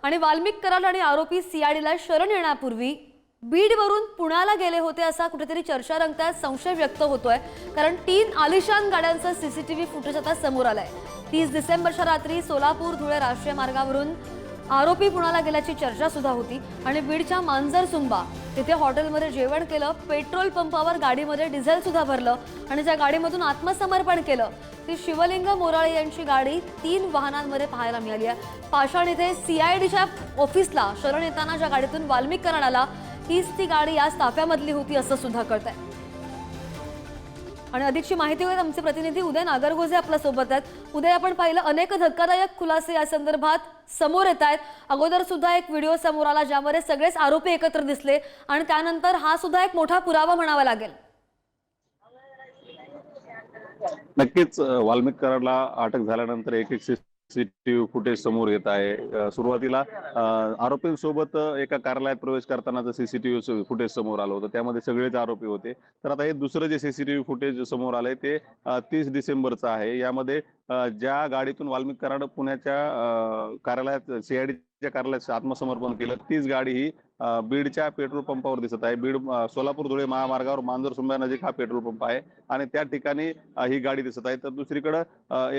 आणि वाल्मिक कराड आणि आरोपी सीआयडीला शरण येण्यापूर्वी बीडवरून पुण्याला गेले होते असा कुठेतरी चर्चा रंगतायत, संशय व्यक्त होतोय। कारण 3 आलिशान गाड्यांचा सीसीटीव्ही फुटेज आता समोर आलाय। 30 डिसेंबरच्या रात्री सोलापूर धुळे राष्ट्रीय मार्गावरून आरोपी पुण्याला गेल्याची चर्चा सुद्धा होती आणि बीडच्या मांजरसुंबा तिथे हॉटेलमध्ये जेवण केलं, पेट्रोल पंपावर गाडीमध्ये डिझेल सुद्धा भरलं आणि ज्या गाडीमधून आत्मसमर्पण केलं ती शिवलिंग मोराळे यांची गाडी 3 वाहनांमध्ये पाहायला मिळाली आहे। पाषाण इथे सीआयडीच्या ऑफिसला शरण येताना ज्या गाडीतून वाल्मिक कराड आला हीच ती गाडी या ताफ्यामधली होती असं सुद्धा कळतंय। आणि अधिकची माहिती होईल आमचे प्रतिनिधी उदय नागरगोजे आपल्या सोबत आहेत। उदय, आपण पाहिलं अनेक धक्कादायक खुलासे या संदर्भात समोर येत आहेत। अगोदर सुद्धा एक व्हिडिओ समोर आला ज्यामध्ये सगळेच आरोपी एकत्र दिसले आणि त्यानंतर हा सुद्धा एक मोठा पुरावा म्हणावा लागेल। नक्कीच वाल्मिक कराडला अटक झाल्यानंतर एक सीसीटीव्ही फुटेज समोर येत आहे। सुरुवातीला आरोपींसोबत एका कार्यालयात प्रवेश करतानाचं सीसीटीव्ही फुटेज समोर आलं होतं, त्यामध्ये सगळेच आरोपी होते। तर आता हे दुसरं जे सीसीटीव्ही फुटेज समोर आलंय ते 30 डिसेंबरचं आहे। यामध्ये ज्या गाडीतून वाल्मिक कराड पुण्याच्या कार्यालयात सीआयडीच्या कार्यालयात आत्मसमर्पण केलं तीच गाडी ही बीडच्या पेट्रोल पंपावर दिसत आहे। बीड सोलापूर धुळे महामार्गावर मांजरसुंबा नजीक हा पेट्रोल पंप आहे आणि त्या ठिकाणी ही गाडी दिसत आहे। तर दुसरीकडे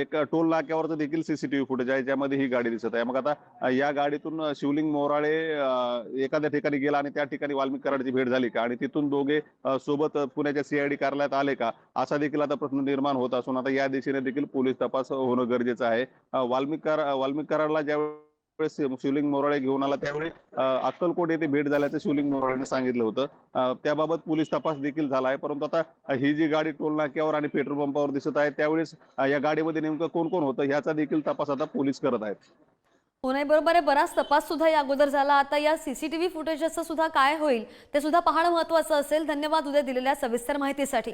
एक टोल नाक्यावरचं देखील सीसीटीव्ही फुटेज आहे ज्यामध्ये ही गाडी दिसत आहे। मग आता या गाडीतून शिवलिंग मोराळे एखाद्या ठिकाणी गेला आणि त्या ठिकाणी वाल्मिक कराडची भेट झाली का आणि तिथून दोघे सोबत पुण्याच्या सीआयडी कार्यालयात आले का असा देखील आता प्रश्न निर्माण होत असून आता या दिशेने देखील पोलीस तपास होणं गरजेचं आहे। वाल्मिक कराडला ज्या शिवलिंग मोराळे घेऊन आला त्यावेळी अक्कलकोट येथे भेट झाल्याचं शिवलिंग मोराळेने सांगितलं होतं। त्याबाबत पोलीस तपास देखील झाला आहे। परंतु आता ही जी गाडी टोल नाक्यावर आणि पेट्रोल पंपावर दिसत आहे त्यावेळेस या गाडीमध्ये नेमकं कोण कोण होतं याचा देखील तपास आता पोलीस करत आहेत। हो, नाही बरोबर आहे। बराच तपास सुद्धा या अगोदर झाला, आता या सीसीटीव्ही फुटेजचं सुद्धा काय होईल ते सुद्धा पाहणं महत्त्वाचं असेल। धन्यवाद उदय दिलेल्या सविस्तर माहितीसाठी।